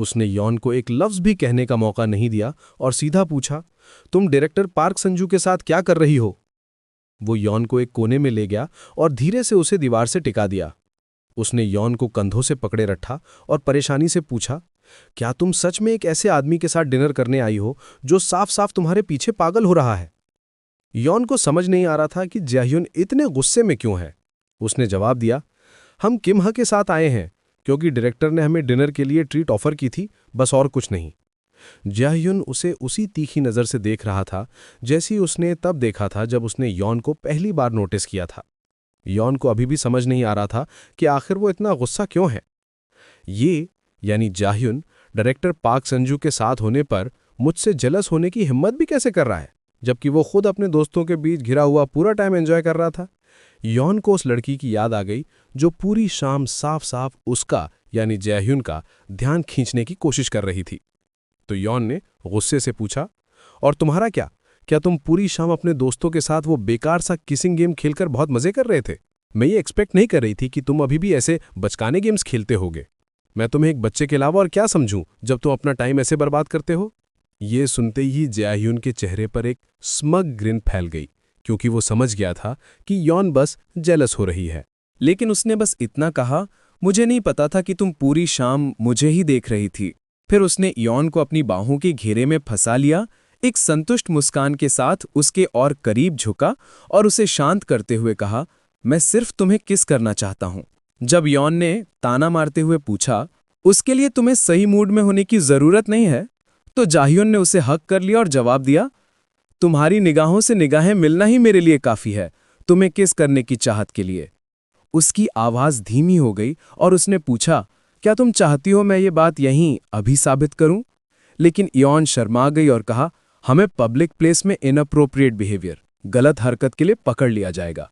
उसने यॉन को एक लफ्ज भी कहने का मौका नहीं दिया और सीधा पूछा, तुम डायरेक्टर पार्क संजू के साथ क्या कर रही हो? वो यॉन को एक कोने में ले गया और धीरे से उसे दीवार से टिका दिया। उसने यॉन को कंधों से पकड़े रखा और परेशानी से पूछा, क्या तुम सच में एक ऐसे आदमी के साथ डिनर करने आई हो जो साफ साफ तुम्हारे पीछे पागल हो रहा है? यॉन को समझ नहीं आ रहा था कि जयह्यून इतने गुस्से में क्यों है। उसने जवाब दिया, हम किम ह के साथ आए हैं क्योंकि डायरेक्टर ने हमें डिनर के लिए ट्रीट ऑफर की थी, बस और कुछ नहीं। जयह्यून उसे उसी तीखी नज़र से देख रहा था जैसी उसने तब देखा था जब उसने यॉन को पहली बार नोटिस किया था। यॉन को अभी भी समझ नहीं आ रहा था कि आखिर वो इतना गुस्सा क्यों है। ये यानी जयह्यून डायरेक्टर पार्क संजू के साथ होने पर मुझसे जेलस होने की हिम्मत भी कैसे कर रहा है, जबकि वो खुद अपने दोस्तों के बीच घिरा हुआ पूरा टाइम एंजॉय कर रहा था। यॉन को उस लड़की की याद आ गई जो पूरी शाम साफ साफ उसका यानी जयह्यून का ध्यान खींचने की कोशिश कर रही थी। तो यॉन ने गुस्से से पूछा, और तुम्हारा क्या? क्या तुम पूरी शाम अपने दोस्तों के साथ वो बेकार सा किसिंग गेम खेलकर बहुत मजे कर रहे थे? मैं ये एक्सपेक्ट नहीं कर रही थी कि तुम अभी भी ऐसे बचकाने गेम्स खेलते होगे। मैं तुम्हें एक बच्चे के अलावा और क्या समझूं जब तुम अपना टाइम ऐसे बर्बाद करते हो? ये सुनते ही जयह्यून के चेहरे पर एक स्मग ग्रिन फैल गई, क्योंकि वो समझ गया था कि यॉन बस जेलस हो रही है। लेकिन उसने बस इतना कहा, मुझे नहीं पता था कि तुम पूरी शाम मुझे ही देख रही थी। फिर उसने यॉन को अपनी बाहों के घेरे में फंसा लिया, एक संतुष्ट मुस्कान के साथ उसके और करीब झुका और उसे शांत करते हुए कहा, मैं सिर्फ तुम्हें किस करना चाहता हूं। जब यॉन ने ताना मारते हुए पूछा, उसके लिए तुम्हें सही मूड में होने की जरूरत नहीं है, तो जयह्यून ने उसे हक कर लिया और जवाब दिया, तुम्हारी निगाहों से निगाहें मिलना ही मेरे लिए काफी है तुम्हें किस करने की चाहत के लिए। उसकी आवाज धीमी हो गई और उसने पूछा, क्या तुम चाहती हो मैं ये बात यहीं अभी साबित करूं? लेकिन यॉन शर्मा गई और कहा, हमें पब्लिक प्लेस में इनअप्रोप्रिएट बिहेवियर, गलत हरकत के लिए पकड़ लिया जाएगा।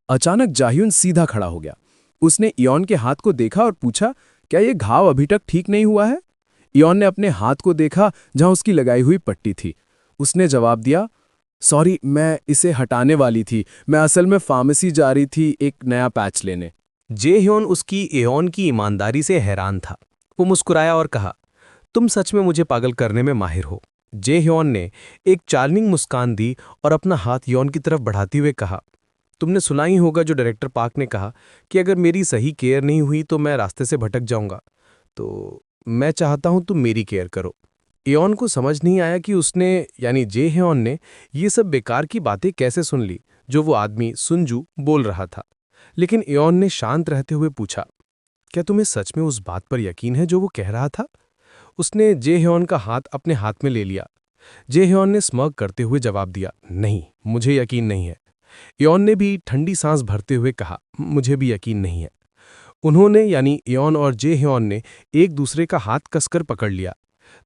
अचानक जयह्यून सीधा खड़ा हो गया। उसने यॉन के हाथ को देखा और पूछा, क्या ये घाव अभी तक ठीक नहीं हुआ है? यॉन ने अपने हाथ को देखा जहां उसकी लगाई हुई पट्टी थी। उसने जवाब दिया, सॉरी, मैं इसे हटाने वाली थी। मैं असल में फार्मेसी जा रही थी एक नया पैच लेने। जयह्यून उसकी एओन की ईमानदारी से हैरान था। वो मुस्कुराया और कहा, तुम सच में मुझे पागल करने में माहिर हो। जयह्यून ने एक चार्मिंग मुस्कान दी और अपना हाथ यॉन की तरफ बढ़ाते हुए कहा, तुमने सुना ही होगा जो डायरेक्टर पार्क ने कहा कि अगर मेरी सही केयर नहीं हुई तो मैं रास्ते से भटक जाऊंगा। तो मैं चाहता हूं तुम मेरी केयर करो। एओन को समझ नहीं आया कि उसने यानी जयह्यून ने ये सब बेकार की बातें कैसे सुन ली जो वो आदमी सुनजू बोल रहा था। लेकिन एओन ने शांत रहते हुए पूछा, क्या तुम्हें सच में उस बात पर यकीन है जो वो कह रहा था? उसने जयह्यून का हाथ अपने हाथ में ले लिया। जयह्यून ने स्मर्क करते हुए जवाब दिया, नहीं, मुझे यकीन नहीं है। एओन ने भी ठंडी सांस भरते हुए कहा, मुझे भी यकीन नहीं है। उन्होंने यानी एओन और जयह्यून ने एक दूसरे का हाथ कसकर पकड़ लिया।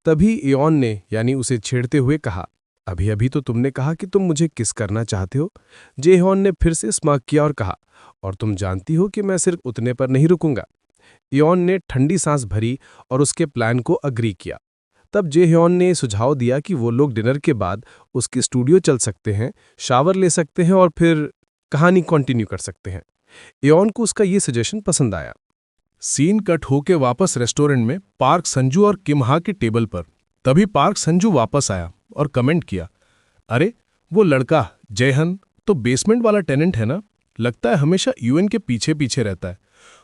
तभी एओन ने यानी उसे छेड़ते हुए कहा, अभी अभी तो तुमने कहा कि तुम मुझे किस करना चाहते हो। जयह्यून ने फिर से स्मार्क किया और कहा, और तुम जानती हो कि मैं सिर्फ उतने पर नहीं रुकूंगा। एओन ने ठंडी सांस भरी और उसके प्लान को अग्री किया। तब जयह्यून ने सुझाव दिया कि वो लोग डिनर के बाद उसके स्टूडियो चल सकते हैं, शावर ले सकते हैं और फिर कहानी कंटिन्यू कर सकते हैं। एओन को उसका ये सजेशन पसंद आया। सीन कट होके वापस रेस्टोरेंट में पार्क संजू और किम हा के टेबल पर। तभी पार्क संजू वापस आया और कमेंट किया, अरे वो लड़का जयहन तो बेसमेंट वाला टेनेंट है ना? लगता है हमेशा यूएन के पीछे पीछे रहता है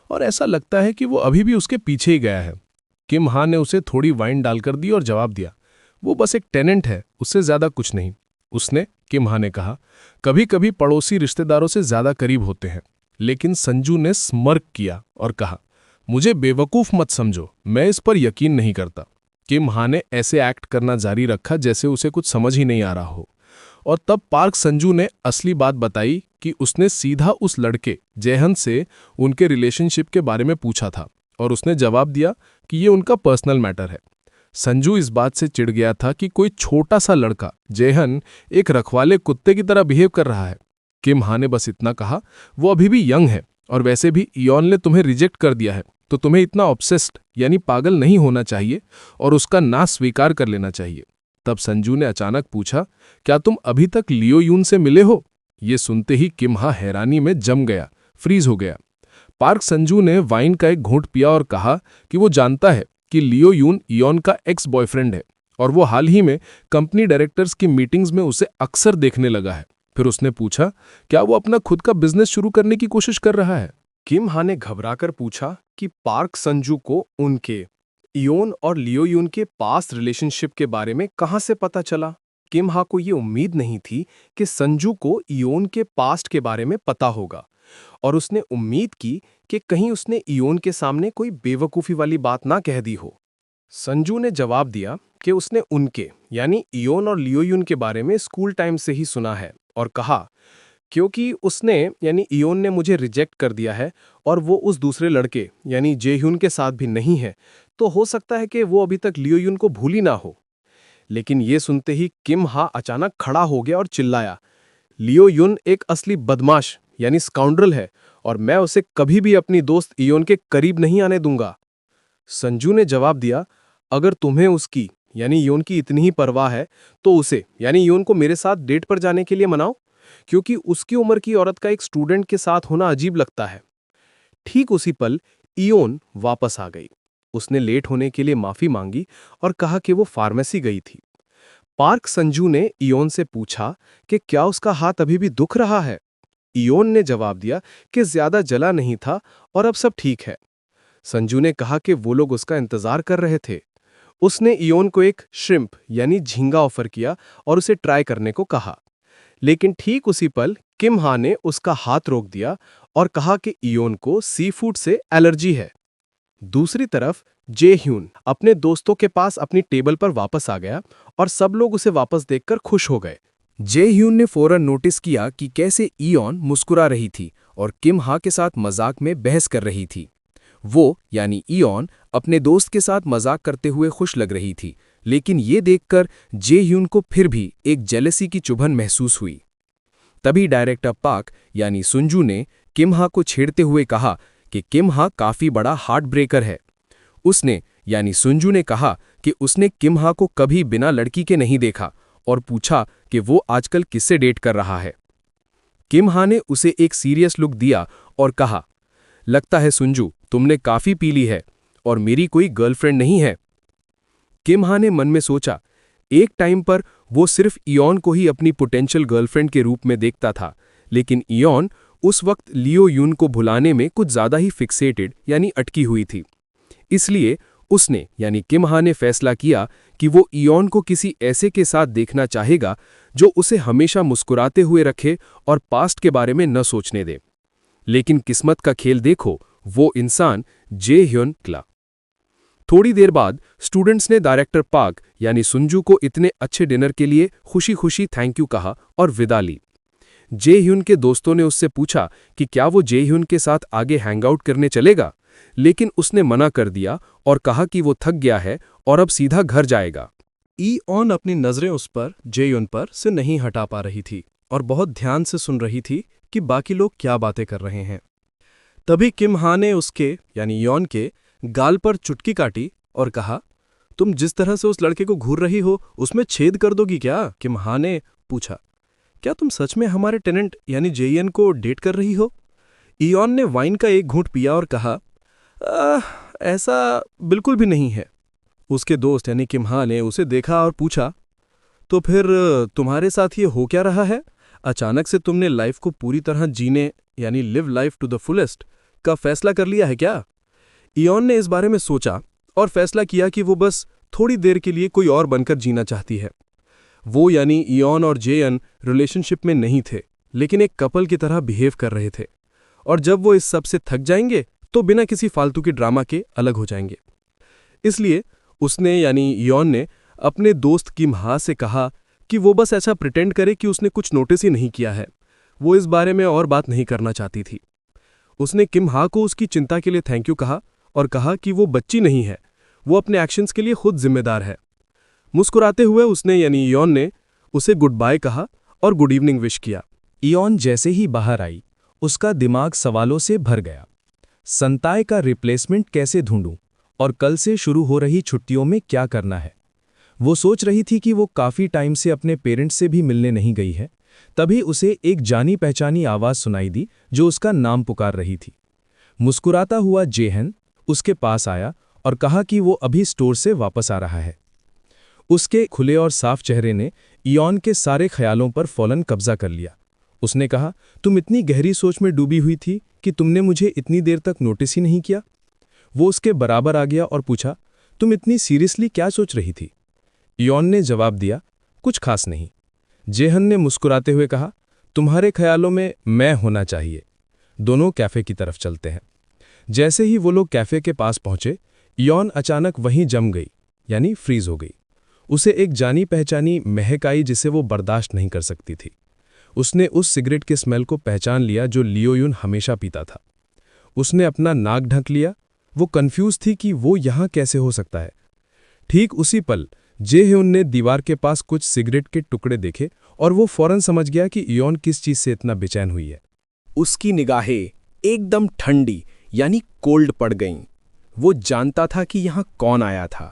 और ऐसा लगता है कि वो अभी भी उसके पीछे ही गया है। किम हा ने उसे थोड़ी वाइन डालकर दी और जवाब दिया, वो बस एक टेनेंट है, उससे ज्यादा कुछ नहीं। उसने किम हा ने कहा, कभी कभी पड़ोसी रिश्तेदारों से ज्यादा करीब होते हैं। लेकिन संजू ने स्मर्क किया और कहा, मुझे बेवकूफ मत समझो, मैं इस पर यकीन नहीं करता। किम हा ने ऐसे एक्ट करना जारी रखा जैसे उसे कुछ समझ ही नहीं आ रहा हो। और तब पार्क संजू ने असली बात बताई कि उसने सीधा उस लड़के जयहन से उनके रिलेशनशिप के बारे में पूछा था और उसने जवाब दिया कि ये उनका पर्सनल मैटर है। संजू इस बात से चिढ़ गया था कि कोई छोटा सा लड़का जयहन एक रखवाले कुत्ते की तरह बिहेव कर रहा है। किम हा ने बस इतना कहा, वो अभी भी यंग है और वैसे भी एओन ने तुम्हें रिजेक्ट कर दिया है, तो तुम्हें इतना ऑब्सेस्ड यानी पागल नहीं होना चाहिए और उसका नाश स्वीकार कर लेना चाहिए। तब संजू ने अचानक पूछा, क्या तुम अभी तक लियो यून से मिले हो? ये सुनते ही किम हा हैरानी में जम गया, फ्रीज हो गया। पार्क संजू ने वाइन का एक घूंट पिया और कहा कि वो जानता है कि लियो यून इयोन का एक्स बॉयफ्रेंड है और वो हाल ही में कंपनी डायरेक्टर्स की मीटिंग्स में उसे अक्सर देखने लगा है। फिर उसने पूछा, क्या वो अपना खुद का बिजनेस शुरू करने की कोशिश कर रहा है? किम हा ने घबराकर पूछा कि पार्क संजू को उनके इयोन और लियो यून के पास्ट रिलेशनशिप के बारे में कहां से पता चला। किम हा को ये उम्मीद नहीं थी कि संजू को इयोन के पास्ट के बारे में पता होगा और उसने उम्मीद की कि कहीं उसने इयोन के सामने कोई बेवकूफ़ी वाली बात ना कह दी हो। संजू ने जवाब दिया कि उसने उनके यानी इयोन और लियो यून के बारे में स्कूल टाइम से ही सुना है और कहा क्योंकि उसने यानी इयोन ने मुझे रिजेक्ट कर दिया है और वो उस दूसरे लड़के यानी जेह्यून के साथ भी नहीं है, तो हो सकता है कि वो अभी तक लियो यून को भूली ना हो। लेकिन ये सुनते ही किम हा अचानक खड़ा हो गया और चिल्लाया, लियो यून एक असली बदमाश यानी स्काउंड्रल है और मैं उसे कभी भी अपनी दोस्त इयोन के करीब नहीं आने दूंगा। संजू ने जवाब दिया, अगर तुम्हें उसकी यानी इयोन की इतनी ही परवाह है तो उसे यानी इयोन को मेरे साथ डेट पर जाने के लिए मनाओ, क्योंकि उसकी उम्र की औरत का एक स्टूडेंट के साथ होना अजीब लगता है। ठीक उसी पल इयोन वापस आ गई। उसने लेट होने के लिए माफी मांगी और कहा कि वो फार्मेसी गई थी। पार्क संजू ने इयोन से पूछा कि क्या उसका हाथ अभी भी दुख रहा है। इयोन ने जवाब दिया कि ज्यादा जला नहीं था और अब सब ठीक है। संजू ने कहा कि वो लोग उसका इंतजार कर रहे थे। उसने इयोन को एक श्रिम्प यानी झींगा ऑफर किया और उसे ट्राई करने को कहा, लेकिन ठीक उसी पल किम हा ने उसका हाथ रोक दिया और कहा कि इयोन को सी फूड से एलर्जी है। दूसरी तरफ जेह्यून अपने दोस्तों के पास अपनी टेबल पर वापस आ गया और सब लोग उसे वापस देखकर खुश हो गए। जेह्यून ने फौरन नोटिस किया कि कैसे इयोन मुस्कुरा रही थी और किम हा के साथ मजाक में बहस कर रही थी। वो यानी इयोन अपने दोस्त के साथ मजाक करते हुए खुश लग रही थी, लेकिन ये देखकर जेह्यून को फिर भी एक जेलसी की चुभन महसूस हुई। तभी डायरेक्टर पार्क यानी सुंजू ने किम हा को छेड़ते हुए कहा कि किम हा काफी बड़ा हार्ट ब्रेकर है। उसने यानी सुंजू ने कहा कि उसने किम हा को कभी बिना लड़की के नहीं देखा और पूछा कि वो आजकल किससे डेट कर रहा है। किम हा ने उसे एक सीरियस लुक दिया और कहा, लगता है सुंजू तुमने काफी पी ली है और मेरी कोई गर्लफ्रेंड नहीं है। किम हा ने मन में सोचा, एक टाइम पर वो सिर्फ इयोन को ही अपनी पोटेंशियल गर्लफ्रेंड के रूप में देखता था, लेकिन इयोन उस वक्त लियो यून को भुलाने में कुछ ज्यादा ही फिक्सेटेड यानी अटकी हुई थी। इसलिए उसने यानी किम हा ने फैसला किया कि वो इयोन को किसी ऐसे के साथ देखना चाहेगा जो उसे हमेशा मुस्कुराते हुए रखे और पास्ट के बारे में न सोचने दे। लेकिन किस्मत का खेल देखो, वो इंसान जेह्यून निकला। थोड़ी देर बाद स्टूडेंट्स ने डायरेक्टर पार्क यानी सुंजू को इतने अच्छे डिनर के लिए खुशी खुशी थैंक यू कहा और विदा ली। जेह्यून के दोस्तों ने उससे पूछा कि क्या वो जेह्यून के साथ आगे हैंगआउट करने चलेगा, लेकिन उसने मना कर दिया और कहा कि वो थक गया है और अब सीधा घर जाएगा। इयोन अपनी नजरें उस पर जेह्यून पर से नहीं हटा पा रही थी और बहुत ध्यान से सुन रही थी कि बाकी लोग क्या बातें कर रहे हैं। तभी किम हा ने उसके यानी इयोन के गाल पर चुटकी काटी और कहा, तुम जिस तरह से उस लड़के को घूर रही हो उसमें छेद कर दोगी क्या? किम हा ने पूछा, क्या तुम सच में हमारे टेनेंट यानी जेईएन को डेट कर रही हो? इयोन ने वाइन का एक घूंट पिया और कहा, ऐसा बिल्कुल भी नहीं है। उसके दोस्त यानी किम हा ने उसे देखा और पूछा, तो फिर तुम्हारे साथ ये हो क्या रहा है? अचानक से तुमने लाइफ को पूरी तरह जीने यानी live life to the fullest का फैसला कर लिया है क्या? इयोन ने इस बारे में सोचा और फैसला किया कि वो बस थोड़ी देर के लिए कोई और बनकर जीना चाहती है। वो यानी इयोन और जेयन रिलेशनशिप में नहीं थे, लेकिन एक कपल की तरह बिहेव कर रहे थे, और जब वो इस सब से थक जाएंगे तो बिना किसी फालतू के ड्रामा के अलग हो जाएंगे। इसलिए उसने यानी इयोन ने अपने दोस्त किम हा से कहा कि वो बस ऐसा प्रिटेंड करे कि उसने कुछ नोटिस ही नहीं किया है। वो इस बारे में और बात नहीं करना चाहती थी। उसने किम हा को उसकी चिंता के लिए थैंक यू कहा और कहा कि वो बच्ची नहीं है, वो अपने एक्शंस के लिए खुद जिम्मेदार है। मुस्कुराते हुए उसने यानी इयोन ने उसे गुड बाय कहा और गुड इवनिंग विश किया। इयोन जैसे ही बाहर आई, उसका दिमाग सवालों से भर गया। संताय का रिप्लेसमेंट कैसे ढूंढूं और कल से शुरू हो रही छुट्टियों में क्या करना है? वो सोच रही थी कि वो काफी टाइम से अपने पेरेंट्स से भी मिलने नहीं गई है। तभी उसे एक जानी पहचानी आवाज सुनाई दी जो उसका नाम पुकार रही थी। मुस्कुराता हुआ जेहन उसके पास आया और कहा कि वो अभी स्टोर से वापस आ रहा है। उसके खुले और साफ चेहरे ने इयॉन के सारे ख्यालों पर फौरन कब्जा कर लिया। उसने कहा, तुम इतनी गहरी सोच में डूबी हुई थी कि तुमने मुझे इतनी देर तक नोटिस ही नहीं किया। वो उसके बराबर आ गया और पूछा, तुम इतनी सीरियसली क्या सोच रही थी? इयॉन ने जवाब दिया, कुछ खास नहीं। जेहन ने मुस्कुराते हुए कहा, तुम्हारे ख्यालों में मैं होना चाहिए। दोनों कैफे की तरफ चलते हैं। जैसे ही वो लोग कैफे के पास पहुंचे, इयॉन अचानक वहीं जम गई, यानी फ्रीज हो गई। उसे एक जानी पहचानी महक आई जिसे वो बर्दाश्त नहीं कर सकती थी। उसने उस सिगरेट के स्मेल को पहचान लिया जो लियो युन हमेशा पीता था। उसने अपना नाक ढक लिया। वो कंफ्यूज थी कि वो यहाँ कैसे हो सकता है। ठीक उसी पल जेह्यून ने दीवार के पास कुछ सिगरेट के टुकड़े देखे और वो फौरन समझ गया कि इयॉन किस चीज से इतना बेचैन हुई है। उसकी निगाहें एकदम ठंडी यानी कोल्ड पड़ गईं। वो जानता था कि यहाँ कौन आया था।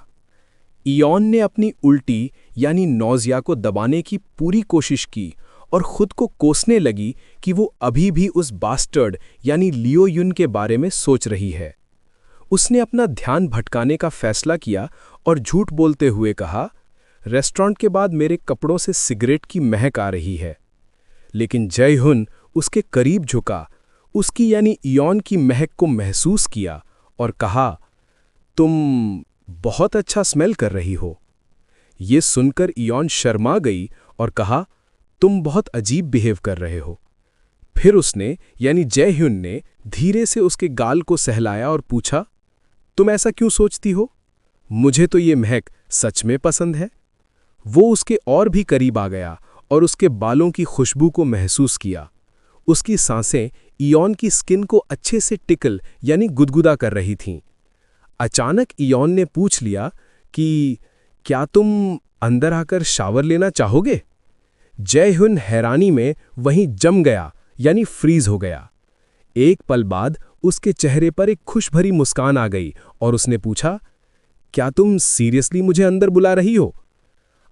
इयॉन ने अपनी उल्टी यानी नौजिया को दबाने की पूरी कोशिश की और खुद को कोसने लगी कि वो अभी भी उस बास्टर्ड यानी लियो युन के बारे में सोच रही है। उसने अपना ध्यान भटकाने का फैसला किया और झूठ बोलते हुए कहा, रेस्टोरेंट के बाद मेरे कपड़ों से सिगरेट की महक आ रही है। लेकिन जेह्यून उसके करीब झुका, उसकी यानी इयॉन की महक को महसूस किया और कहा, तुम बहुत अच्छा स्मेल कर रही हो। ये सुनकर इयॉन शर्मा गई और कहा, तुम बहुत अजीब बिहेव कर रहे हो। फिर उसने यानी जेह्यून ने धीरे से उसके गाल को सहलाया और पूछा, तुम ऐसा क्यों सोचती हो? मुझे तो ये महक सच में पसंद है। वो उसके और भी करीब आ गया और उसके बालों की खुशबू को महसूस किया। उसकी सांसें इयॉन की स्किन को अच्छे से टिकल यानी गुदगुदा कर रही थीं। अचानक इयॉन ने पूछ लिया कि क्या तुम अंदर आकर शावर लेना चाहोगे? जेह्यून हैरानी में वहीं जम गया यानी फ्रीज हो गया। एक पल बाद उसके चेहरे पर एक खुशभरी मुस्कान आ गई और उसने पूछा, क्या तुम सीरियसली मुझे अंदर बुला रही हो?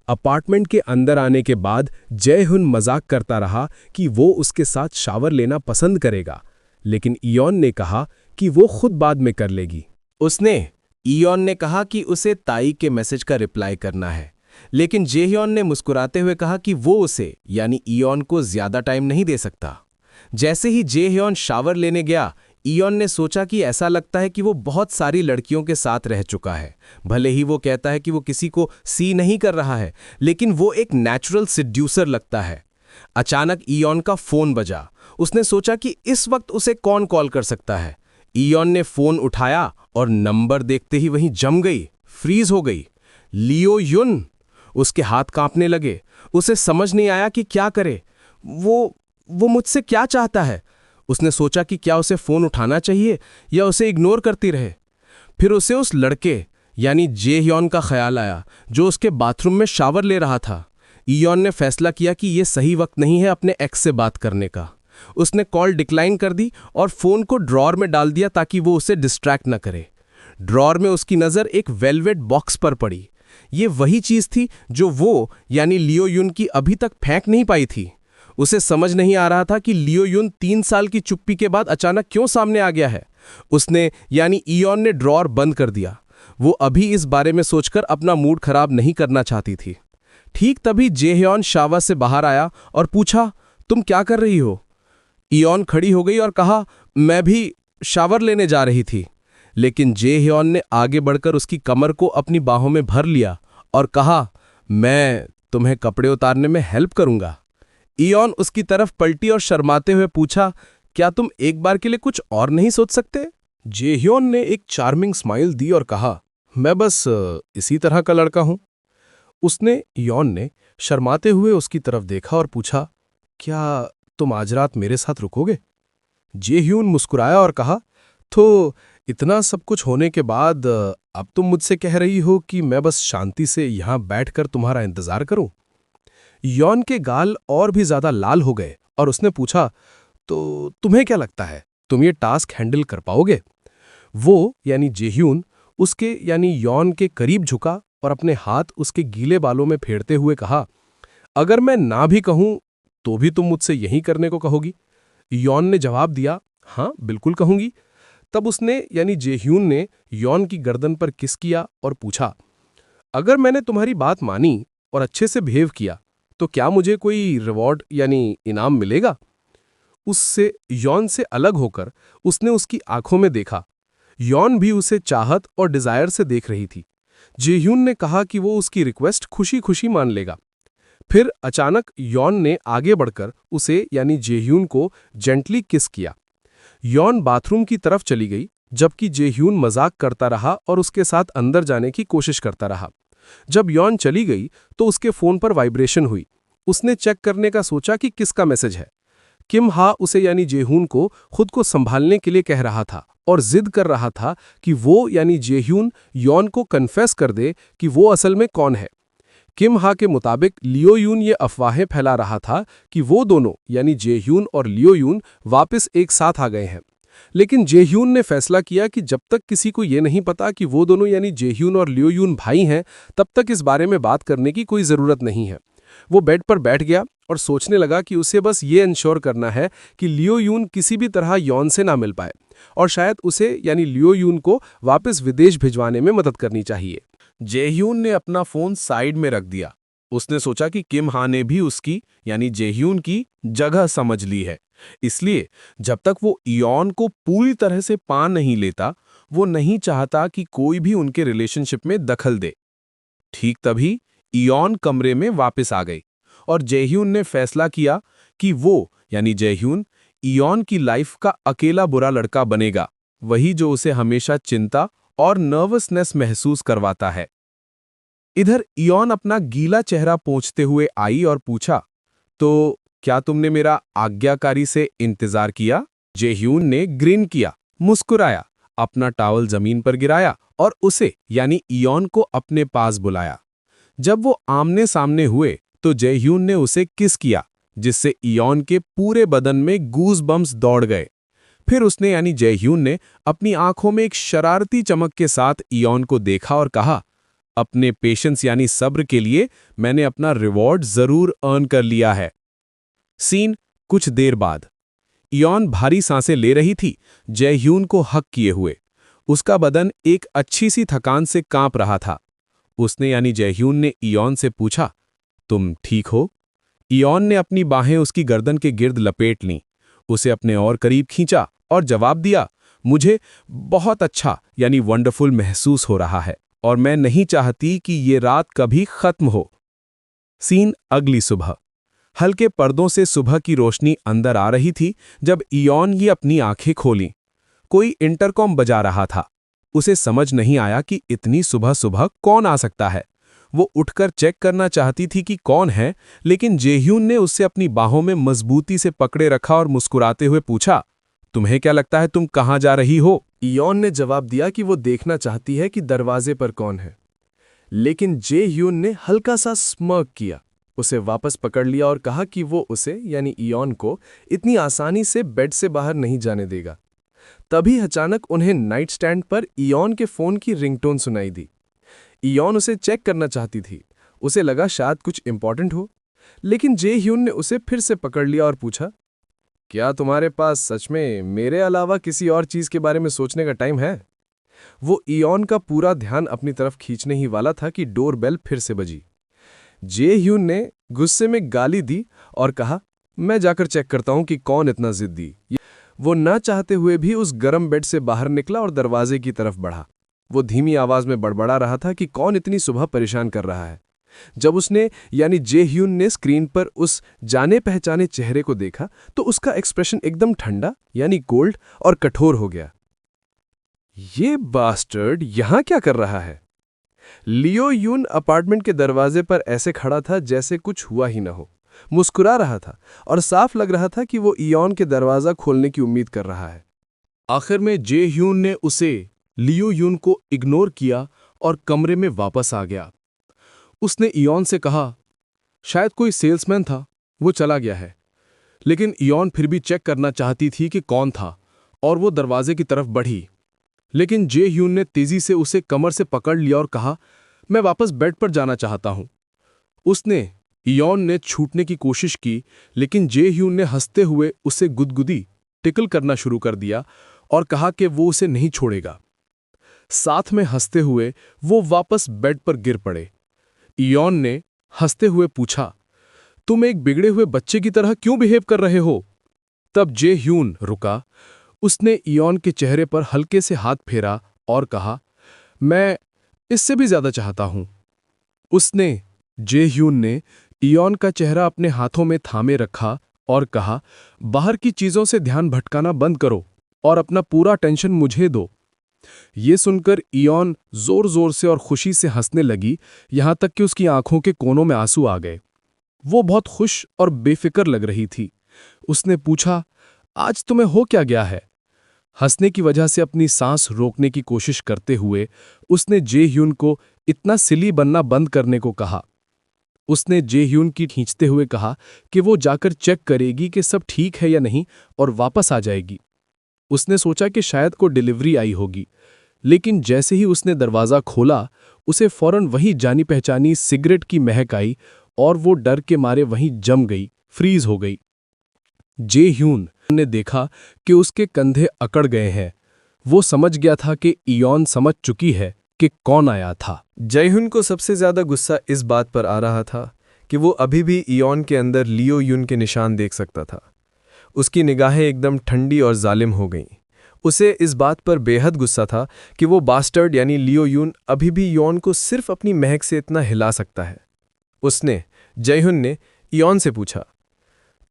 अपार्टमेंट के अंदर आने के बाद जेह्यून मजाक करता रहा कि वो उसके साथ शावर लेना पसंद करेगा, लेकिन इयॉन ने कहा कि वो खुद बाद में कर लेगी। इयॉन ने कहा कि उसे ताई के मैसेज का रिप्लाई करना है, लेकिन जेह्यून ने मुस्कुराते हुए कहा कि वो उसे यानी इयॉन को ज्यादा टाइम नहीं दे सकता। जैसे ही जेह्यून शावर लेने गया, इयॉन ने सोचा कि ऐसा लगता है कि वो बहुत सारी लड़कियों के साथ रह चुका है। भले ही वो कहता है कि वो किसी को सी नहीं कर रहा है, लेकिन वो एक नेचुरल सिड्यूसर लगता है। अचानक इयॉन का फोन बजा। उसने सोचा कि इस वक्त उसे कौन कॉल कर सकता है। इयॉन ने फोन उठाया और नंबर देखते ही वहीं जम गई, फ्रीज हो गई। लियो युन। उसके हाथ कांपने लगे। उसे समझ नहीं आया कि क्या करे। वो मुझसे क्या चाहता है? उसने सोचा कि क्या उसे फोन उठाना चाहिए या उसे इग्नोर करती रहे। फिर उसे उस लड़के यानी जेह्यून का ख्याल आया जो उसके बाथरूम में शावर ले रहा था। इयॉन ने फैसला किया कि यह सही वक्त नहीं है अपने एक्स से बात करने का। उसने कॉल डिक्लाइन कर दी और फोन को ड्रॉर में डाल दिया ताकि वो उसे डिस्ट्रैक्ट न करे। ड्रॉर में उसकी नज़र एक वेलवेट बॉक्स पर पड़ी। ये वही चीज़ थी जो वो यानी लियो युन की अभी तक फेंक नहीं पाई थी। उसे समझ नहीं आ रहा था कि लियो युन 3 साल की चुप्पी के बाद अचानक क्यों सामने आ गया है। उसने यानी इयॉन ने ड्रॉर बंद कर दिया। वो अभी इस बारे में सोचकर अपना मूड खराब नहीं करना चाहती थी। ठीक तभी जेह्यून शावर से बाहर आया और पूछा, तुम क्या कर रही हो? इयॉन खड़ी हो गई और कहा, मैं भी शावर लेने जा रही थी। लेकिन जेह्यून ने आगे बढ़कर उसकी कमर को अपनी बाहों में भर लिया और कहा, मैं तुम्हें कपड़े उतारने में हेल्प करूंगा। इयॉन उसकी तरफ पलटी और शर्माते हुए पूछा, क्या तुम एक बार के लिए कुछ और नहीं सोच सकते? जेह्यून ने एक चार्मिंग स्माइल दी और कहा, मैं बस इसी तरह का लड़का हूं। इयॉन ने शर्माते हुए उसकी तरफ देखा और पूछा, क्या तुम आज रात मेरे साथ रुकोगे? जेह्यून मुस्कुराया और कहा, तो इतना सब कुछ होने के बाद अब तुम मुझसे कह रही हो कि मैं बस शांति से यहां बैठकर तुम्हारा इंतजार करूं? इयॉन के गाल और भी ज्यादा लाल हो गए और उसने पूछा, तो तुम्हें क्या लगता है, तुम ये टास्क हैंडल कर पाओगे? वो यानी जेह्यून उसके यानी इयॉन के करीब झुका और अपने हाथ उसके गीले बालों में फेरते हुए कहा, अगर मैं ना भी कहूं तो भी तुम मुझसे यही करने को कहोगी? इयॉन ने जवाब दिया, हाँ बिल्कुल कहूंगी। तब उसने यानी जेह्यून ने यॉन की गर्दन पर किस किया और पूछा, अगर मैंने तुम्हारी बात मानी और अच्छे से बिहेव किया तो क्या मुझे कोई रिवॉर्ड यानी इनाम मिलेगा? उससे यॉन से अलग होकर उसने उसकी आंखों में देखा। यॉन भी उसे चाहत और डिजायर से देख रही थी। जेह्यून ने कहा कि वो उसकी रिक्वेस्ट खुशी खुशी मान लेगा। फिर अचानक यॉन ने आगे बढ़कर उसे यानी जेह्यून को जेंटली किस किया। यॉन बाथरूम की तरफ चली गई, जबकि जेह्यून मजाक करता रहा और उसके साथ अंदर जाने की कोशिश करता रहा। जब यॉन चली गई तो उसके फोन पर वाइब्रेशन हुई। उसने चेक करने का सोचा कि किसका मैसेज है। किम हा उसे यानी जेह्यून को खुद को संभालने के लिए कह रहा था और जिद कर रहा था कि वो यानी जेह्यून यॉन को कन्फेस कर दे कि वो असल में कौन है। किम हा के मुताबिक लियो यून ये अफवाहें फैला रहा था कि वो दोनों यानी जेह्यून और लियो यून वापस एक साथ आ गए हैं। लेकिन जेह्यून ने फैसला किया कि जब तक किसी को ये नहीं पता कि वो दोनों यानी जेह्यून और लियो यून भाई हैं, तब तक इस बारे में बात करने की कोई ज़रूरत नहीं है। वो बेड पर बैठ गया और सोचने लगा कि उसे बस ये इंश्योर करना है कि लियो यून किसी भी तरह यॉन से ना मिल पाए और शायद उसे यानी लियो यून को वापस विदेश भिजवाने में मदद करनी चाहिए। जेह्यून ने अपना फोन साइड में रख दिया। उसने सोचा कि किम हा ने भी उसकी यानी जेह्यून की जगह समझ ली है, इसलिए जब तक वो इयॉन को पूरी तरह से पा नहीं लेता, वो नहीं चाहता कि कोई भी उनके रिलेशनशिप में दखल दे। ठीक तभी इयॉन कमरे में वापस आ गई और जेह्यून ने फैसला किया कि वो यानी जेह्यून इयॉन की लाइफ का अकेला बुरा लड़का बनेगा, वही जो उसे हमेशा चिंता और नर्वसनेस महसूस करवाता है। इधर इयॉन अपना गीला चेहरा पोंछते हुए आई और पूछा, तो क्या तुमने मेरा आज्ञाकारी से इंतजार किया? जेह्यून ने ग्रिन किया, मुस्कुराया, अपना टॉवल जमीन पर गिराया और उसे यानी इयॉन को अपने पास बुलाया। जब वो आमने सामने हुए तो जेह्यून ने उसे किस किया, जिससे इयॉन के पूरे बदन में गूज बम्स दौड़ गए। फिर उसने यानी जेह्यून ने अपनी आंखों में एक शरारती चमक के साथ इयॉन को देखा और कहा, अपने पेशेंस यानी सब्र के लिए मैंने अपना रिवॉर्ड जरूर अर्न कर लिया है। सीन कुछ देर बाद। इयॉन भारी सांसें ले रही थी, जेह्यून को हक किए हुए। उसका बदन एक अच्छी सी थकान से कांप रहा था। उसने यानी जेह्यून ने इयॉन से पूछा, तुम ठीक हो? इयॉन ने अपनी बाहें उसकी गर्दन के गिर्द लपेट लीं, उसे अपने और करीब खींचा और जवाब दिया, मुझे बहुत अच्छा यानी वंडरफुल महसूस हो रहा है और मैं नहीं चाहती कि ये रात कभी खत्म हो। सीन अगली सुबह। हल्के पर्दों से सुबह की रोशनी अंदर आ रही थी जब इयॉन ये अपनी आंखें खोलीं। कोई इंटरकॉम बजा रहा था। उसे समझ नहीं आया कि इतनी सुबह सुबह कौन आ सकता है। वो उठकर चेक करना चाहती थी कि कौन है, लेकिन जेह्यून ने उससे अपनी बाहों में मजबूती से पकड़े रखा और मुस्कुराते हुए पूछा, तुम्हें क्या लगता है तुम कहाँ जा रही हो? इयॉन ने जवाब दिया कि वो देखना चाहती है कि दरवाजे पर कौन है। लेकिन जेह्यून ने हल्का सा स्मर्क किया, उसे वापस पकड़ लिया और कहा कि वो उसे यानी इयॉन को इतनी आसानी से बेड से बाहर नहीं जाने देगा। तभी अचानक उन्हें नाइट स्टैंड पर इयॉन के फोन की रिंगटोन सुनाई दी। इयॉन उसे चेक करना चाहती थी। उसे लगा शायद कुछ इंपॉर्टेंट हो, लेकिन जेह्यून ने उसे फिर से पकड़ लिया और पूछा, क्या तुम्हारे पास सच में मेरे अलावा किसी और चीज के बारे में सोचने का टाइम है? वो इयॉन का पूरा ध्यान अपनी तरफ खींचने ही वाला था कि डोरबेल फिर से बजी। जेह्यून ने गुस्से में गाली दी और कहा, मैं जाकर चेक करता हूं कि कौन इतना जिद्दी। वो ना चाहते हुए भी उस गर्म बेड से बाहर निकला और दरवाजे की तरफ बढ़ा। वो धीमी आवाज में बड़बड़ा रहा था कि कौन इतनी सुबह परेशान कर रहा है। जब उसने यानी जेह्यून ने स्क्रीन पर उस जाने पहचाने चेहरे को देखा तो उसका एक्सप्रेशन एकदम ठंडा यानी कोल्ड और कठोर हो गया। ये बास्टर्ड यहां क्या कर रहा है? लियो यून अपार्टमेंट के दरवाजे पर ऐसे खड़ा था जैसे कुछ हुआ ही न हो। मुस्कुरा रहा था और साफ लग रहा था कि वो इयॉन के दरवाजा खोलने की उम्मीद कर रहा है। आखिर में जेह्यून ने उसे लियो यून को इग्नोर किया और कमरे में वापस आ गया। उसने इयॉन से कहा, शायद कोई सेल्समैन था, वो चला गया है। लेकिन इयॉन फिर भी चेक करना चाहती थी कि कौन था और वो दरवाजे की तरफ बढ़ी। लेकिन जेह्यून ने तेजी से उसे कमर से पकड़ लिया और कहा, मैं वापस बेड पर जाना चाहता हूं। इयॉन ने छूटने की कोशिश की, लेकिन जेह्यून ने हंसते हुए उसे गुदगुदी टिकल करना शुरू कर दिया और कहा कि वो उसे नहीं छोड़ेगा। साथ में हंसते हुए वो वापस बेड पर गिर पड़े। इयॉन ने हंसते हुए पूछा, तुम एक बिगड़े हुए बच्चे की तरह क्यों बिहेव कर रहे हो? तब जे ह्यून रुका। उसने इयॉन के चेहरे पर हल्के से हाथ फेरा और कहा, मैं इससे भी ज्यादा चाहता हूं। जे ह्यून ने इयॉन का चेहरा अपने हाथों में थामे रखा और कहा, बाहर की चीजों से ध्यान भटकाना बंद करो और अपना पूरा टेंशन मुझे दो। ये सुनकर इयॉन जोर जोर से और खुशी से हंसने लगी, यहां तक कि उसकी आंखों के कोनों में आंसू आ गए। वो बहुत खुश और बेफिक्र लग रही थी। उसने पूछा, आज तुम्हें हो क्या गया है? हंसने की वजह से अपनी सांस रोकने की कोशिश करते हुए उसने जे ह्यून को इतना सिली बनना बंद करने को कहा। उसने जे ह्यून की खींचते हुए कहा कि वो जाकर चेक करेगी कि सब ठीक है या नहीं और वापस आ जाएगी। उसने सोचा कि शायद को डिलीवरी आई होगी, लेकिन जैसे ही उसने दरवाज़ा खोला उसे फौरन वही जानी पहचानी सिगरेट की महक आई और वो डर के मारे वहीं जम गई, फ्रीज हो गई। जे ह्यून ने देखा कि उसके कंधे अकड़ गए हैं। वो समझ गया था कि इयॉन समझ चुकी है कि कौन आया था। जयहुन को सबसे ज्यादा गुस्सा इस बात पर आ रहा था कि वो अभी भी इयॉन के अंदर लियो युन के निशान देख सकता था। उसकी निगाहें एकदम ठंडी और जालिम हो गईं। उसे इस बात पर बेहद गुस्सा था कि वो बास्टर्ड यानी लियो युन अभी भी इयॉन को सिर्फ अपनी महक से इतना हिला सकता है। जयहुन ने इयॉन से पूछा,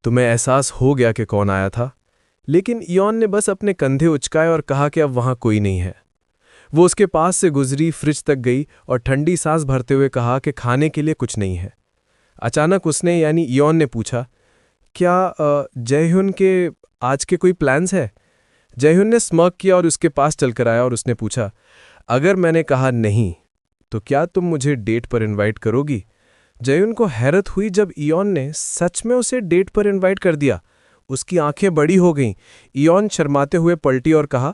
तुम्हें एहसास हो गया कि कौन आया था? लेकिन इयॉन ने बस अपने कंधे उचकाए और कहा कि अब वहां कोई नहीं है। वो उसके पास से गुजरी, फ्रिज तक गई और ठंडी सांस भरते हुए कहा कि खाने के लिए कुछ नहीं है। अचानक उसने यानी इयॉन ने पूछा, क्या जयहुन के आज के कोई प्लान्स है? जयहुन ने स्मर्क किया और उसके पास चलकर आया और उसने पूछा, अगर मैंने कहा नहीं तो क्या तुम मुझे डेट पर इनवाइट करोगी? जयहुन को हैरत हुई जब इयॉन ने सच में उसे डेट पर इनवाइट कर दिया। उसकी आंखें बड़ी हो गईं। इयॉन शर्माते हुए पलटी और कहा,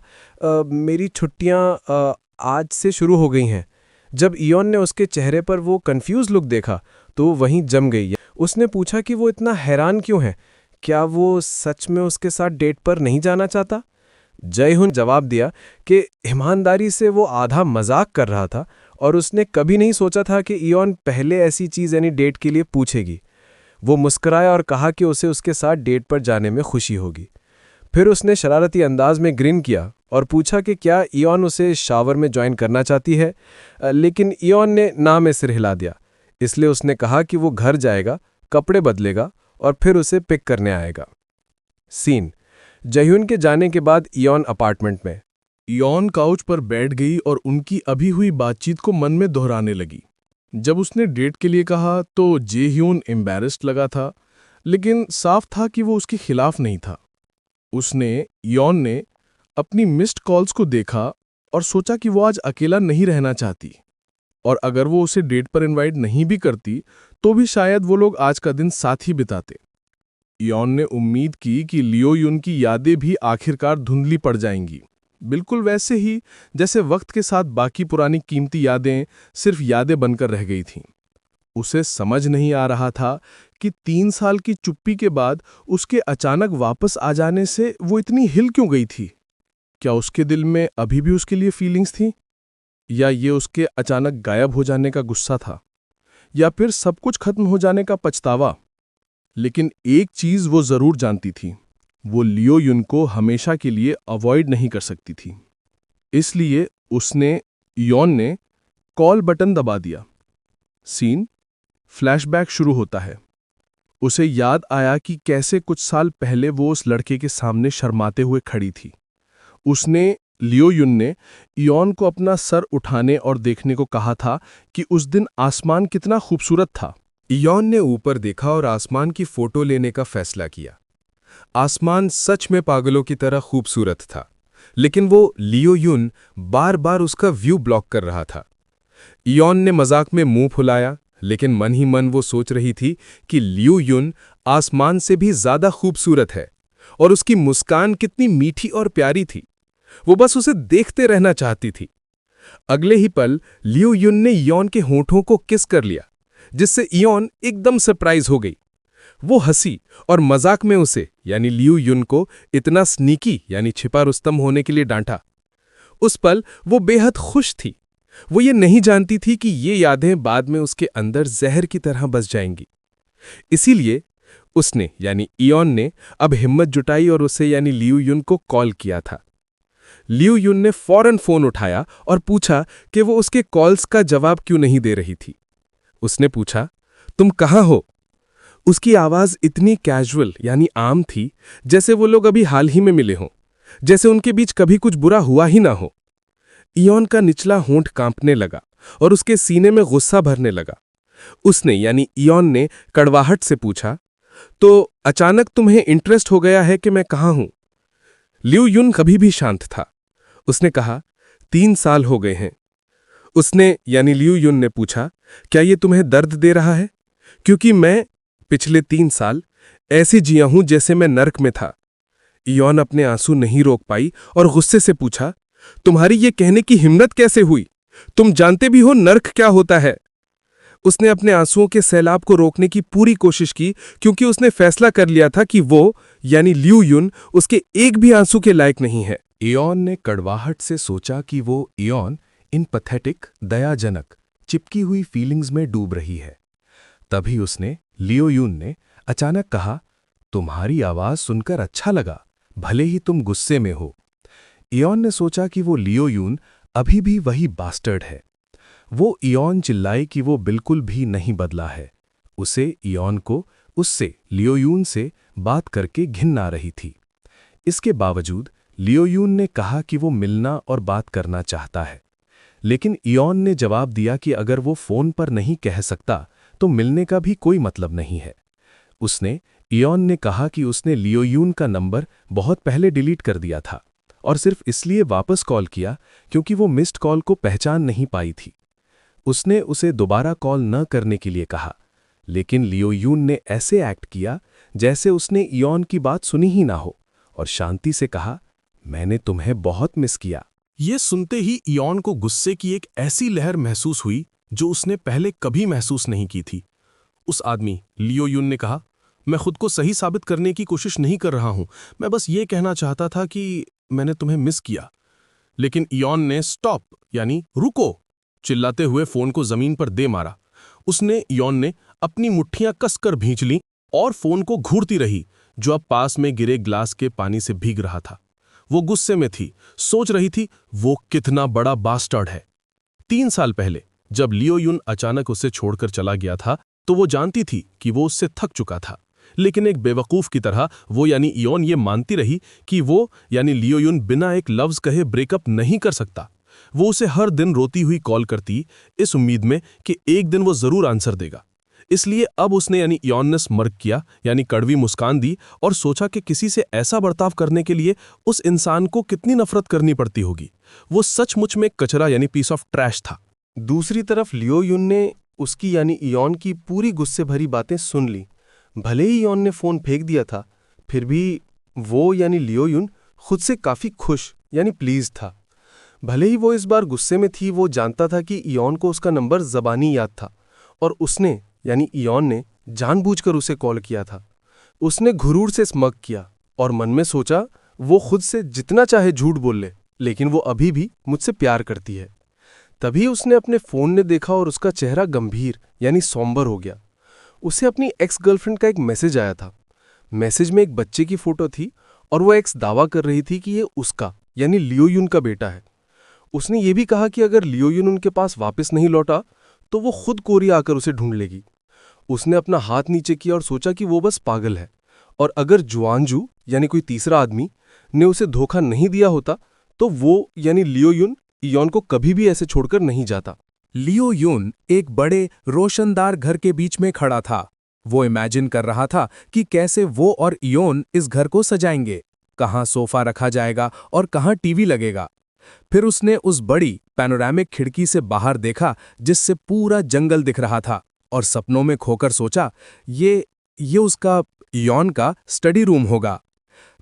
मेरी छुट्टियां आज से शुरू हो गई हैं। जब इयॉन ने उसके चेहरे पर वो कंफ्यूज लुक देखा तो वो वहीं जम गई। उसने पूछा कि वो इतना हैरान क्यों है, क्या वो सच में उसके साथ डेट पर नहीं जाना चाहता? जयहुन जवाब दिया कि ईमानदारी से वो आधा मजाक कर रहा था और उसने कभी नहीं सोचा था कि इयॉन पहले ऐसी चीज़ यानी डेट के लिए पूछेगी। वो मुस्कुराया और कहा कि उसे उसके साथ डेट पर जाने में खुशी होगी। फिर उसने शरारती अंदाज में ग्रिन किया और पूछा कि क्या इयॉन उसे शावर में ज्वाइन करना चाहती है, लेकिन इयॉन ने ना में सिर हिला दिया। इसलिए उसने कहा कि वो घर जाएगा, कपड़े बदलेगा और फिर उसे पिक करने आएगा। सीन: जयहुन के जाने के बाद इयॉन अपार्टमेंट में। इयॉन काउच पर बैठ गई और उनकी अभी हुई बातचीत को मन में दोहराने लगी। जब उसने डेट के लिए कहा तो जे ह्यून एम्बैरेस्ड लगा था, लेकिन साफ था कि वो उसके खिलाफ नहीं था। इयॉन ने अपनी मिस्ड कॉल्स को देखा और सोचा कि वो आज अकेला नहीं रहना चाहती, और अगर वो उसे डेट पर इनवाइट नहीं भी करती तो भी शायद वो लोग आज का दिन साथ ही बिताते। इयॉन ने उम्मीद की कि लियो युन की यादें भी आखिरकार धुंधली पड़ जाएंगी, बिल्कुल वैसे ही जैसे वक्त के साथ बाकी पुरानी कीमती यादें सिर्फ यादें बनकर रह गई थीं। उसे समझ नहीं आ रहा था कि 3 साल की चुप्पी के बाद उसके अचानक वापस आ जाने से वो इतनी हिल क्यों गई थी। क्या उसके दिल में अभी भी उसके लिए फीलिंग्स थीं, या ये उसके अचानक गायब हो जाने का गुस्सा था, या फिर सब कुछ खत्म हो जाने का पछतावा। लेकिन एक चीज वो जरूर जानती थी, वो लियो युन को हमेशा के लिए अवॉइड नहीं कर सकती थी। इसलिए इयॉन ने कॉल बटन दबा दिया। सीन: फ्लैशबैक शुरू होता है। उसे याद आया कि कैसे कुछ साल पहले वो उस लड़के के सामने शर्माते हुए खड़ी थी। लियो युन ने इयॉन को अपना सर उठाने और देखने को कहा था कि उस दिन आसमान कितना खूबसूरत था। इयॉन ने ऊपर देखा और आसमान की फोटो लेने का फैसला किया। आसमान सच में पागलों की तरह खूबसूरत था, लेकिन वो लियो युन बार बार उसका व्यू ब्लॉक कर रहा था। इयॉन ने मजाक में मुंह फुलाया, लेकिन मन ही मन वो सोच रही थी कि लियो युन आसमान से भी ज्यादा खूबसूरत है और उसकी मुस्कान कितनी मीठी और प्यारी थी। वो बस उसे देखते रहना चाहती थी। अगले ही पल लियो युन ने इयॉन के होठों को किस कर लिया, जिससे इयॉन एकदम सरप्राइज हो गई। वो हंसी और मजाक में उसे यानी लियू युन को इतना स्नीकी यानी छिपा रुस्तम होने के लिए डांटा। उस पल वो बेहद खुश थी। वो ये नहीं जानती थी कि ये यादें बाद में उसके अंदर जहर की तरह बस जाएंगी। इसीलिए उसने यानी इयोन ने अब हिम्मत जुटाई और उसे यानी लियू युन को कॉल किया था। लियू युन ने फौरन फोन उठाया और पूछा कि वो उसके कॉल्स का जवाब क्यों नहीं दे रही थी। उसने पूछा, तुम कहाँ हो? उसकी आवाज इतनी कैजुअल यानी आम थी जैसे वो लोग अभी हाल ही में मिले हों, जैसे उनके बीच कभी कुछ बुरा हुआ ही ना हो। इयोन का निचला होंठ कांपने लगा और उसके सीने में गुस्सा भरने लगा। उसने यानी इयोन ने कड़वाहट से पूछा, तो अचानक तुम्हें इंटरेस्ट हो गया है कि मैं कहाँ हूं? लियू युन कभी भी शांत था। उसने कहा, 3 साल हो गए हैं। उसने यानी लियू युन ने पूछा, क्या ये तुम्हें दर्द दे रहा है? क्योंकि मैं पिछले 3 साल ऐसे जिया हूं जैसे मैं नर्क में था। इयोन अपने आंसू नहीं रोक पाई और गुस्से से पूछा, तुम्हारी ये कहने की हिम्मत कैसे हुई? तुम जानते भी हो नर्क क्या होता है? उसने अपने आंसुओं के सैलाब को रोकने की पूरी कोशिश की क्योंकि उसने फैसला कर लिया था कि वो यानी लियू युन उसके एक भी आंसू के लायक नहीं है। इयोन ने कड़वाहट से सोचा कि वो इयोन इन पैथेटिक, दयाजनक, चिपकी हुई फीलिंग्स में डूब रही है। तभी उसने लियू युन ने अचानक कहा, तुम्हारी आवाज सुनकर अच्छा लगा, भले ही तुम गुस्से में हो। इयोन ने सोचा कि वो लियू युन अभी भी वही बास्टर्ड है। वो इयोन चिल्लाई कि वो बिल्कुल भी नहीं बदला है। उसे इयोन को उससे लियू युन से बात करके घिन आ रही थी। इसके बावजूद लियू युन ने कहा कि वो मिलना और बात करना चाहता है, लेकिन इयोन ने जवाब दिया कि अगर वो फोन पर नहीं कह सकता तो मिलने का भी कोई मतलब नहीं है। इयोन ने कहा कि उसने लियू युन का नंबर बहुत पहले डिलीट कर दिया था और सिर्फ इसलिए वापस कॉल किया क्योंकि वो मिस्ड कॉल को पहचान नहीं पाई थी। उसने उसे दोबारा कॉल न करने के लिए कहा, लेकिन लियू युन ने ऐसे एक्ट किया जैसे उसने इयोन की बात सुनी ही ना हो और शांति से कहा, मैंने तुम्हें बहुत मिस किया। ये सुनते ही इयोन को गुस्से की एक ऐसी लहर महसूस हुई जो उसने पहले कभी महसूस नहीं की थी। उस आदमी लियू युन ने कहा, मैं खुद को सही साबित करने की कोशिश नहीं कर रहा हूं, मैं बस ये कहना चाहता था कि मैंने तुम्हें मिस किया। लेकिन इयोन ने स्टॉप यानी रुको चिल्लाते हुए फोन को जमीन पर दे मारा। इयोन ने अपनी मुट्ठियां कसकर भींच लीं और फोन को घूरती रही जो अब पास में गिरे ग्लास के पानी से भीग रहा था। वो गुस्से में थी, सोच रही थी वो कितना बड़ा बास्टर्ड है। 3 साल पहले जब लियू युन अचानक उसे छोड़कर चला गया था तो वो जानती थी कि वो उससे थक चुका था, लेकिन एक बेवकूफ की तरह वो यानी इयोन ये मानती रही कि वो यानी लियू युन बिना एक लफ्ज कहे ब्रेकअप नहीं कर सकता। वो उसे हर दिन रोती हुई कॉल करती इस उम्मीद में कि एक दिन वो जरूर आंसर देगा। इसलिए अब उसने यानी इयोन ने स्मर्क किया यानी कड़वी मुस्कान दी और सोचा कि किसी से ऐसा बर्ताव करने के लिए उस इंसान को कितनी नफरत करनी पड़ती होगी। वो सचमुच में कचरा यानी पीस ऑफ ट्रैश था। दूसरी तरफ लियू युन ने उसकी यानी इयोन की पूरी गुस्से भरी बातें सुन ली। भले ही इयोन ने फोन फेंक दिया था, फिर भी वो यानी लियू युन खुद से काफी खुश यानी प्लीज था। भले ही वो इस बार गुस्से में थी, वो जानता था कि इयोन को उसका नंबर ज़बानी याद था और उसने यानी इयोन ने जानबूझकर उसे कॉल किया था। उसने घुरूर से स्मग किया और मन में सोचा वो खुद से जितना चाहे झूठ बोल ले, लेकिन वो अभी भी मुझसे प्यार करती है। तभी उसने अपने फोन ने देखा और उसका चेहरा गंभीर यानी सौंबर हो गया। उसे अपनी एक्स गर्लफ्रेंड का एक मैसेज आया था। मैसेज में एक बच्चे की फोटो थी और वो एक्स दावा कर रही थी कि ये उसका यानी लियू युन का बेटा है। उसने ये भी कहा कि अगर लियू युन उनके पास वापस नहीं लौटा तो वो खुद कोरिया आकर उसे ढूंढ लेगी। उसने अपना हाथ नीचे किया और सोचा कि वो बस पागल है और अगर जुआनजू यानी कोई तीसरा आदमी ने उसे धोखा नहीं दिया होता तो वो यानी लियू युन इयोन को कभी भी ऐसे छोड़कर नहीं जाता। लियू युन एक बड़े रोशनदार घर के बीच में खड़ा था। वो इमेजिन कर रहा था कि कैसे वो और इयोन इस घर को सजाएंगे, कहाँ सोफा रखा जाएगा और कहाँ टीवी लगेगा। फिर उसने उस बड़ी पैनोरामिक खिड़की से बाहर देखा जिससे पूरा जंगल दिख रहा था और सपनों में खोकर सोचा ये उसका इयोन का स्टडी रूम होगा।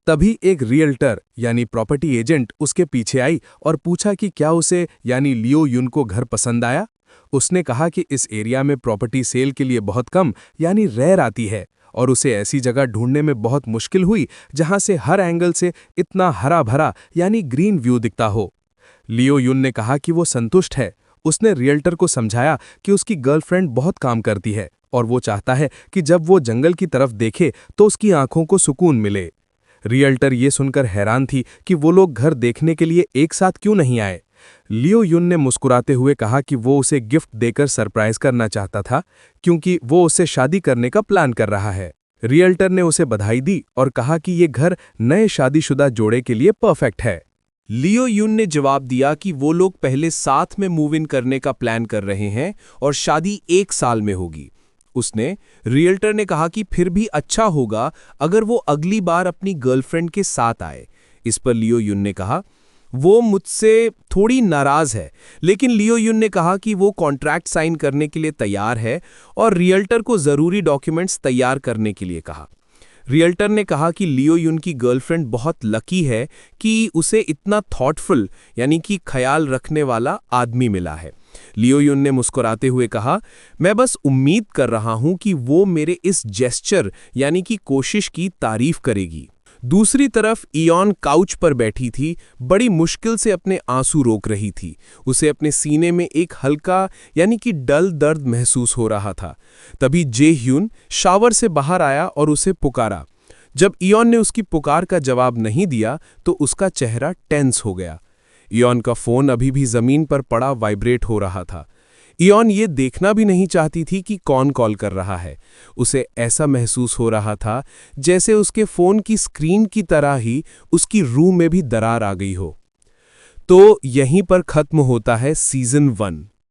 तभी एक रियल्टर यानी प्रॉपर्टी एजेंट उसके पीछे आई और पूछा कि क्या उसे यानी लियू युन को घर पसंद आया। उसने कहा कि इस एरिया में प्रॉपर्टी सेल के लिए बहुत कम यानी रेयर आती है और उसे ऐसी जगह ढूंढने में बहुत मुश्किल हुई जहां से हर एंगल से इतना हरा भरा यानी ग्रीन व्यू दिखता हो। लियो युन ने कहा कि वो संतुष्ट है। उसने रियल्टर को समझाया कि उसकी गर्लफ्रेंड बहुत काम करती है और वो चाहता है कि जब वो जंगल की तरफ देखे तो उसकी आंखों को सुकून मिले। रियल्टर ये सुनकर हैरान थी कि वो लोग घर देखने के लिए एक साथ क्यों नहीं आए। लियो युन ने मुस्कुराते हुए कहा कि वो उसे गिफ्ट देकर सरप्राइज करना चाहता था, क्योंकि वो उससे शादी करने का प्लान कर रहा है। रियल्टर ने उसे बधाई दी और कहा कि ये घर नए शादीशुदा जोड़े के लिए परफेक्ट है। लियो युन ने जवाब दिया कि वो लोग पहले साथ में मूव इन करने का प्लान कर रहे हैं और शादी 1 साल में होगी। उसने रियल्टर ने कहा कि फिर भी अच्छा होगा अगर वो अगली बार अपनी गर्लफ्रेंड के साथ आए। इस पर लियो युन ने कहा वो मुझसे थोड़ी नाराज है, लेकिन लियो युन ने कहा कि वो कॉन्ट्रैक्ट साइन करने के लिए तैयार है और रियल्टर को जरूरी डॉक्यूमेंट्स तैयार करने के लिए कहा। रियल्टर ने कहा कि लियो युन की गर्लफ्रेंड बहुत लकी है कि उसे इतना थॉटफुल यानी कि ख्याल रखने वाला आदमी मिला है। लियो युन ने मुस्कुराते हुए कहा, मैं बस उम्मीद कर रहा हूं कि वो मेरे इस जेस्चर यानी कि कोशिश की तारीफ करेगी। दूसरी तरफ इयॉन काउच पर बैठी थी, बड़ी मुश्किल से अपने आंसू रोक रही थी। उसे अपने सीने में एक हल्का यानी कि डल दर्द महसूस हो रहा था। तभी जे ह्यून शावर से बाहर आया और उसे पुकारा। जब इयॉन ने उसकी पुकार का जवाब नहीं दिया तो उसका चेहरा टेंस हो गया। इयॉन का फोन अभी भी जमीन पर पड़ा वाइब्रेट हो रहा था। इयॉन ये देखना भी नहीं चाहती थी कि कौन कॉल कर रहा है। उसे ऐसा महसूस हो रहा था जैसे उसके फोन की स्क्रीन की तरह ही उसकी रूह में भी दरार आ गई हो। तो यहीं पर खत्म होता है सीजन 1।